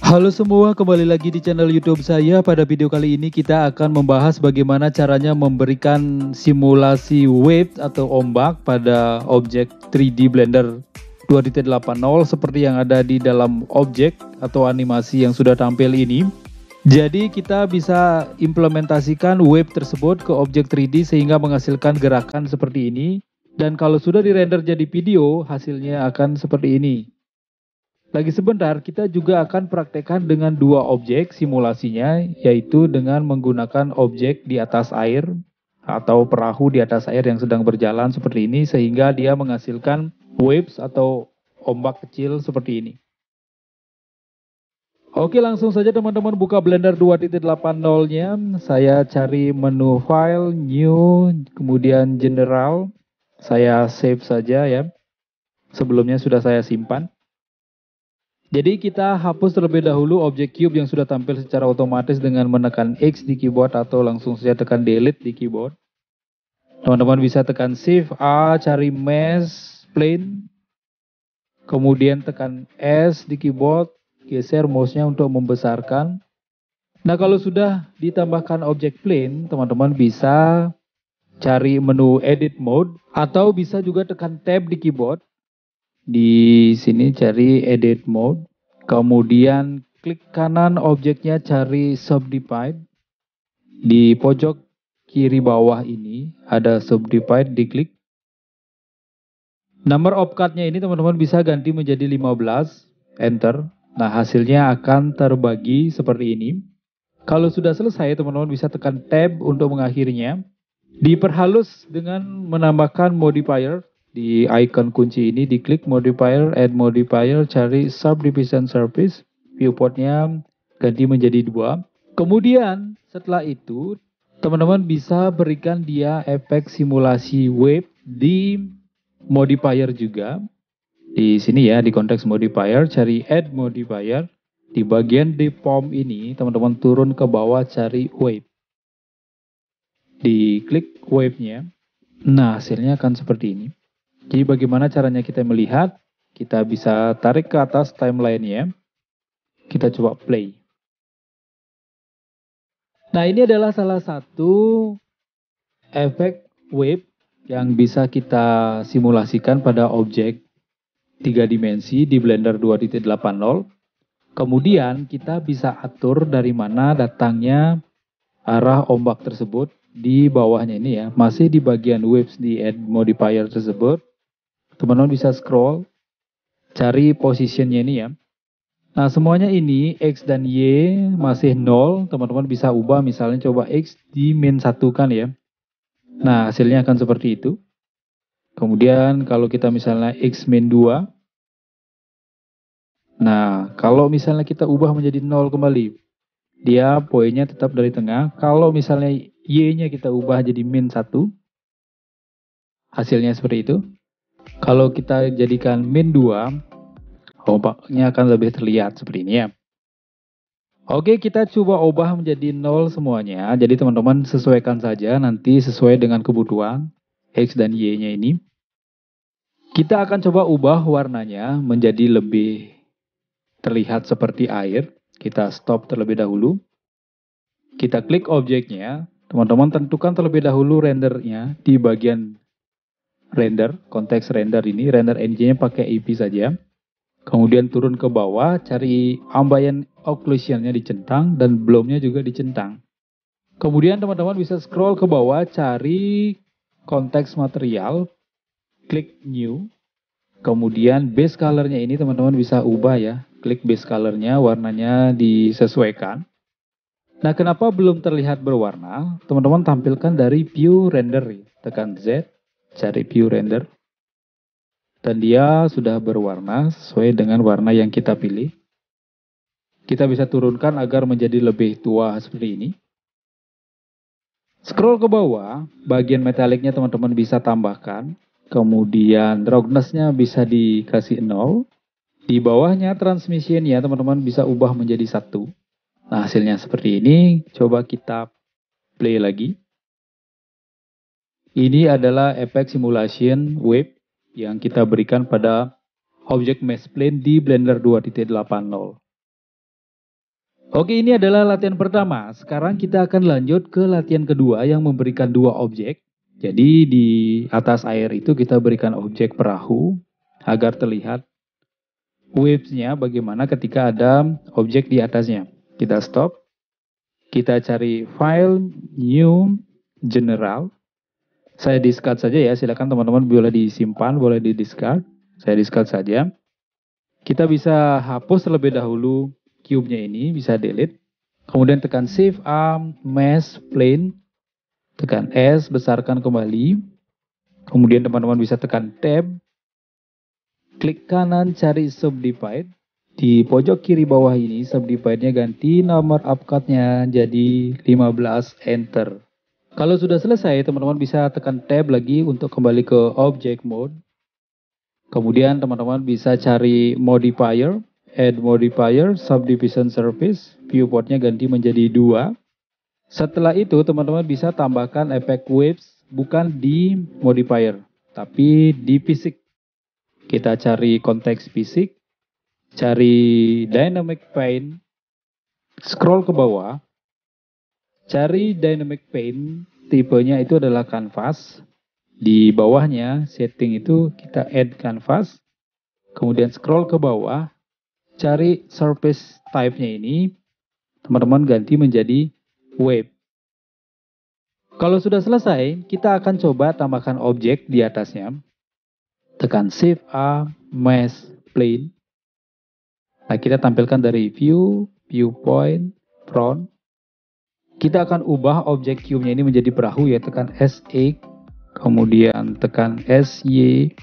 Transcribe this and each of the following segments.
Halo semua, kembali lagi di channel YouTube saya. Pada video kali ini kita akan membahas bagaimana caranya memberikan simulasi wave atau ombak pada objek 3D Blender 2.80 seperti yang ada di dalam objek atau animasi yang sudah tampil ini. Jadi kita bisa implementasikan wave tersebut ke objek 3D sehingga menghasilkan gerakan seperti ini. Dan kalau sudah dirender jadi video, hasilnya akan seperti ini. Lagi sebentar, kita juga akan praktekkan dengan dua objek simulasinya, yaitu dengan menggunakan objek di atas air atau perahu di atas air yang sedang berjalan seperti ini, sehingga dia menghasilkan waves atau ombak kecil seperti ini. Oke, langsung saja teman-teman buka Blender 2.80-nya. Saya cari menu File, New, kemudian General. Saya save saja ya. Sebelumnya sudah saya simpan. Jadi kita hapus terlebih dahulu objek cube yang sudah tampil secara otomatis dengan menekan X di keyboard atau langsung saja tekan delete di keyboard. Teman-teman bisa tekan Shift A, cari mesh plane, kemudian tekan S di keyboard, geser mouse-nya untuk membesarkan. Nah, kalau sudah ditambahkan objek plane, teman-teman bisa cari menu Edit Mode atau bisa juga tekan Tab di keyboard. Di sini cari Edit Mode, kemudian klik kanan objeknya, cari Subdivide. Di pojok kiri bawah ini ada Subdivide, diklik. Number of cut-nya ini teman-teman bisa ganti menjadi 15, Enter. Nah, hasilnya akan terbagi seperti ini. Kalau sudah selesai, teman-teman bisa tekan Tab untuk mengakhirinya. Diperhalus dengan menambahkan modifier. Di icon kunci ini diklik modifier, add modifier, cari subdivision surface, viewportnya ganti menjadi 2. Kemudian setelah itu teman-teman bisa berikan dia efek simulasi wave di modifier juga. Di sini ya, di konteks modifier, cari add modifier. Di bagian deform ini teman-teman turun ke bawah, cari wave. Diklik wave-nya. Nah, hasilnya akan seperti ini. Jadi bagaimana caranya kita melihat? Kita bisa tarik ke atas timeline-nya. Kita coba play. Nah, ini adalah salah satu efek wave yang bisa kita simulasikan pada objek 3 dimensi di Blender 2.80. Kemudian kita bisa atur dari mana datangnya arah ombak tersebut. Di bawahnya ini ya, masih di bagian waves di add modifier tersebut. Teman-teman bisa scroll, cari positionnya ini ya. Nah, semuanya ini X dan Y masih 0. Teman-teman bisa ubah, misalnya coba X di min 1 kan ya. Nah, hasilnya akan seperti itu. Kemudian kalau kita misalnya X min 2. Nah, kalau misalnya kita ubah menjadi 0 kembali, dia poinnya tetap dari tengah. Kalau misalnya Y-nya kita ubah jadi min 1, hasilnya seperti itu. Kalau kita jadikan min 2, ombaknya akan lebih terlihat seperti ini ya. Oke, kita coba ubah menjadi 0 semuanya. Jadi teman-teman sesuaikan saja nanti sesuai dengan kebutuhan X dan Y-nya ini. Kita akan coba ubah warnanya menjadi lebih terlihat seperti air. Kita stop terlebih dahulu. Kita klik objeknya. Teman-teman tentukan terlebih dahulu rendernya di bagian render, konteks render ini. Render engine-nya pakai EP saja. Kemudian turun ke bawah, cari ambient occlusion-nya dicentang dan bloom-nya juga dicentang. Kemudian teman-teman bisa scroll ke bawah, cari konteks material, klik new. Kemudian base color-nya ini teman-teman bisa ubah ya. Klik base color-nya, warnanya disesuaikan. Nah, kenapa belum terlihat berwarna? Teman-teman tampilkan dari view render. Tekan Z, cari view render. Dan dia sudah berwarna sesuai dengan warna yang kita pilih. Kita bisa turunkan agar menjadi lebih tua seperti ini. Scroll ke bawah, bagian metaliknya teman-teman bisa tambahkan. Kemudian roughness-nya bisa dikasih 0. Di bawahnya transmission-nya teman-teman bisa ubah menjadi 1. Nah, hasilnya seperti ini. Coba kita play lagi. Ini adalah efek simulation wave yang kita berikan pada objek mesh plane di Blender 2.80. Oke, ini adalah latihan pertama. Sekarang kita akan lanjut ke latihan kedua yang memberikan dua objek. Jadi di atas air itu kita berikan objek perahu agar terlihat waves-nya bagaimana ketika ada objek di atasnya. Kita stop. Kita cari file new general. Saya discard saja ya, silakan teman-teman boleh disimpan, boleh di discard. Saya discard saja. Kita bisa hapus terlebih dahulu cube-nya ini, bisa delete. Kemudian tekan Shift A, Mesh Plane. Tekan S, besarkan kembali. Kemudian teman-teman bisa tekan Tab. Klik kanan, cari Subdivide. Di pojok kiri bawah ini, Subdivide-nya ganti nomor upcut-nya jadi 15, Enter. Kalau sudah selesai, teman-teman bisa tekan Tab lagi untuk kembali ke Object Mode. Kemudian teman-teman bisa cari Modifier, Add Modifier, Subdivision Surface, Viewport-nya ganti menjadi 2. Setelah itu teman-teman bisa tambahkan efek waves bukan di Modifier, tapi di Physics. Kita cari konteks Physics, cari Dynamic Paint, scroll ke bawah, cari Dynamic Paint, tipenya itu adalah Canvas. Di bawahnya setting itu kita add Canvas, kemudian scroll ke bawah, cari surface type-nya ini, teman-teman ganti menjadi wave. Kalau sudah selesai, kita akan coba tambahkan objek di atasnya. Tekan Shift A, Mesh Plane. Nah, kita tampilkan dari View, Viewpoint, Front. Kita akan ubah objek cube-nya ini menjadi perahu ya, tekan SX, kemudian tekan SY.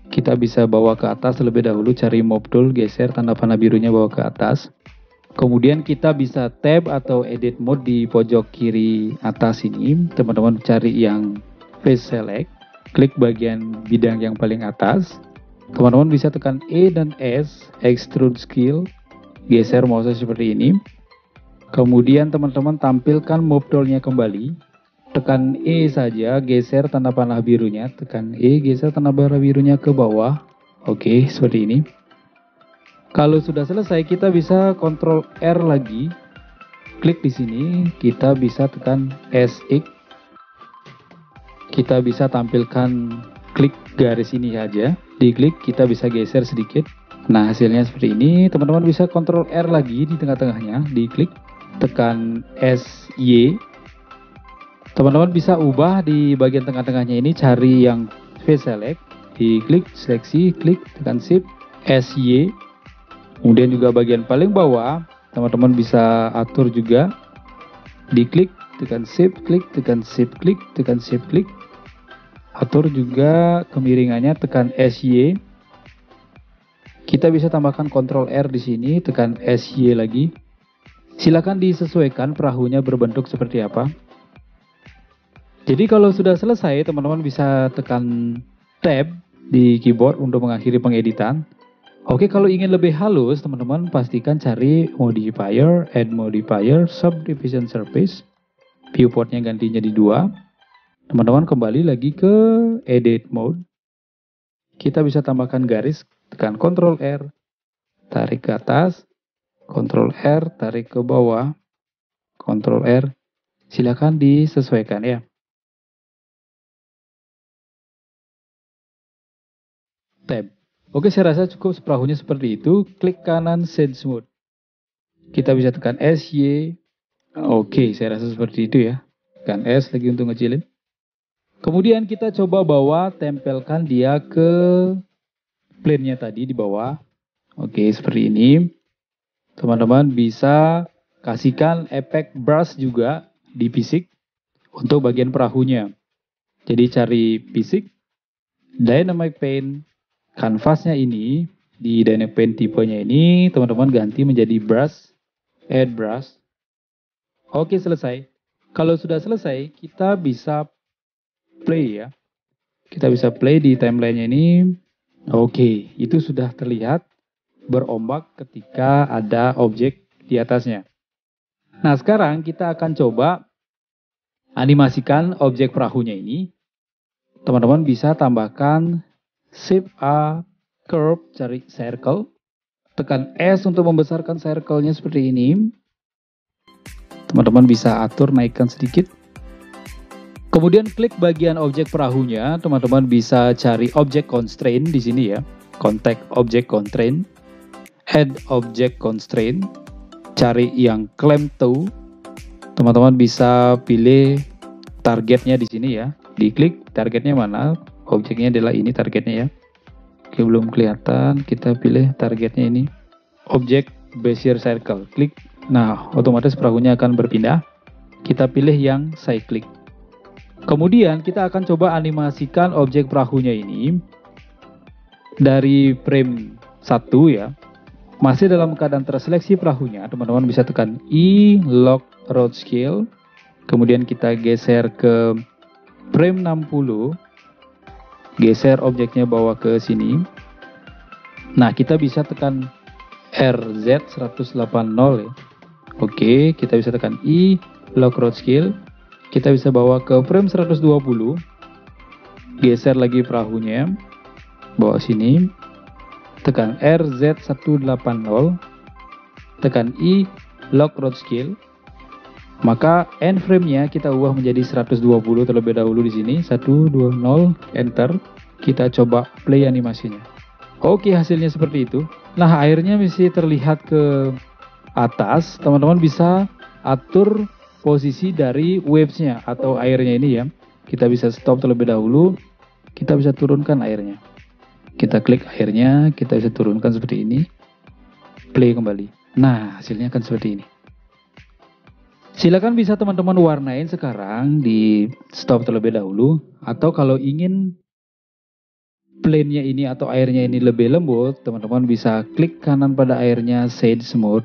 Kita bisa bawa ke atas terlebih dahulu, cari Move Tool, geser tanda panah birunya bawa ke atas. Kemudian kita bisa tab atau edit mode di pojok kiri atas ini. Teman-teman cari yang face select, klik bagian bidang yang paling atas. Teman-teman bisa tekan E dan S, extrude scale, geser mouse seperti ini. Kemudian teman-teman tampilkan move tool-nya kembali. Tekan E saja, geser tanda panah birunya. Tekan E, geser tanda panah birunya ke bawah. Oke, seperti ini. Kalau sudah selesai, kita bisa Ctrl R lagi. Klik di sini, kita bisa tekan SX. Kita bisa tampilkan klik garis ini saja. Diklik, kita bisa geser sedikit. Nah, hasilnya seperti ini. Teman-teman bisa Ctrl R lagi di tengah-tengahnya. Diklik, tekan SY. Teman-teman bisa ubah di bagian tengah-tengahnya ini, cari yang face select. Diklik, seleksi, klik, tekan Shift, SY. Kemudian juga bagian paling bawah, teman-teman bisa atur juga. Diklik, tekan Shift, klik, tekan Shift, klik, tekan Shift, klik. Atur juga kemiringannya, tekan SY. Kita bisa tambahkan Ctrl R di sini, tekan SY lagi. Silakan disesuaikan perahunya berbentuk seperti apa. Jadi kalau sudah selesai, teman-teman bisa tekan Tab di keyboard untuk mengakhiri pengeditan. Oke, kalau ingin lebih halus, teman-teman pastikan cari Modifier, Add Modifier, Subdivision Surface. Viewportnya ganti jadi 2. Teman-teman kembali lagi ke Edit Mode. Kita bisa tambahkan garis, tekan Ctrl R, tarik ke atas, Ctrl R, tarik ke bawah, Ctrl R. Silakan disesuaikan ya. Tab. Oke, saya rasa cukup perahunya seperti itu. Klik kanan Shade Smooth. Kita bisa tekan SY. Oke, saya rasa seperti itu ya. Tekan S lagi untuk ngecilin. Kemudian kita coba bawa, tempelkan dia ke plane-nya tadi di bawah. Oke, seperti ini. Teman-teman bisa kasihkan efek brush juga di Physics untuk bagian perahunya. Jadi cari Physics, Dynamic Paint, kanvasnya ini, di Dynamic Paint tipenya ini, teman-teman ganti menjadi brush, add brush. Oke, selesai. Kalau sudah selesai, kita bisa play ya. Kita bisa play di timeline-nya ini. Oke, itu sudah terlihat berombak ketika ada objek di atasnya. Nah, sekarang kita akan coba animasikan objek perahunya ini. Teman-teman bisa tambahkan Shift A, curve, cari circle. Tekan S untuk membesarkan circle-nya seperti ini. Teman-teman bisa atur naikkan sedikit. Kemudian klik bagian objek perahunya, teman-teman bisa cari object constraint di sini ya. Contact object constraint, add object constraint, cari yang clamp to. Teman-teman bisa pilih targetnya di sini ya. Diklik targetnya mana? Objeknya adalah ini targetnya ya. Oke, belum kelihatan. Kita pilih targetnya ini. Object Bezier Circle. Klik. Nah, otomatis perahunya akan berpindah. Kita pilih yang cyclic. Kemudian kita akan coba animasikan objek perahunya ini dari frame 1 ya. Masih dalam keadaan terseleksi perahunya, teman-teman bisa tekan I, lock road scale. Kemudian kita geser ke frame 60. Geser objeknya bawa ke sini. Nah, kita bisa tekan RZ 180 ya. Oke, kita bisa tekan I, lock road scale. Kita bisa bawa ke frame 120. Geser lagi perahunya. Bawa sini. Tekan RZ 180. Tekan I, lock road scale. Maka end frame-nya kita ubah menjadi 120 terlebih dahulu di sini. 120, enter. Kita coba play animasinya. Oke, hasilnya seperti itu. Nah, airnya masih terlihat ke atas. Teman-teman bisa atur posisi dari waves-nya atau airnya ini ya. Kita bisa stop terlebih dahulu. Kita bisa turunkan airnya. Kita klik airnya, kita bisa turunkan seperti ini. Play kembali. Nah, hasilnya akan seperti ini. Silakan bisa teman-teman warnain sekarang di stop terlebih dahulu. Atau kalau ingin plane-nya ini atau airnya ini lebih lembut, teman-teman bisa klik kanan pada airnya shade smooth.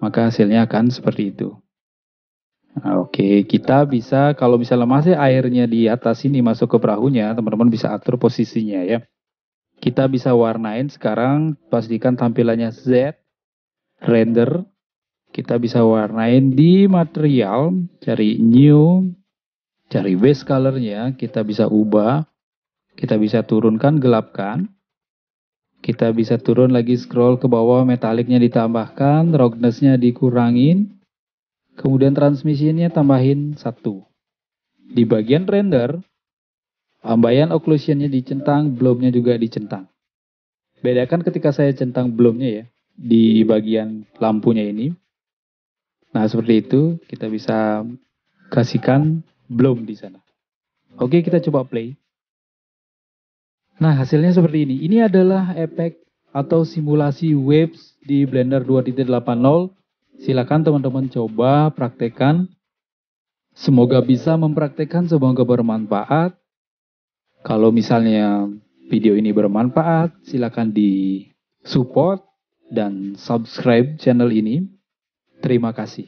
Maka hasilnya akan seperti itu. Nah, oke, kita bisa kalau misalnya masih airnya di atas sini masuk ke perahunya, teman-teman bisa atur posisinya ya. Kita bisa warnain sekarang, pastikan tampilannya Z, render. Kita bisa warnain di material, cari new, cari base color-nya, kita bisa ubah. Kita bisa turunkan, gelapkan. Kita bisa turun lagi, scroll ke bawah, metaliknya ditambahkan, roughness-nya dikurangin. Kemudian transmisinya tambahin 1. Di bagian render, ambient occlusion-nya dicentang, bloom-nya juga dicentang. Bedakan ketika saya centang bloom-nya ya, di bagian lampunya ini. Nah, seperti itu kita bisa kasihkan bloom di sana. Oke, kita coba play. Nah, hasilnya seperti ini. Ini adalah efek atau simulasi waves di Blender 2.80. Silakan teman-teman coba praktekkan. Semoga bisa mempraktekkan, semoga bermanfaat. Kalau misalnya video ini bermanfaat, silakan di support dan subscribe channel ini. Terima kasih.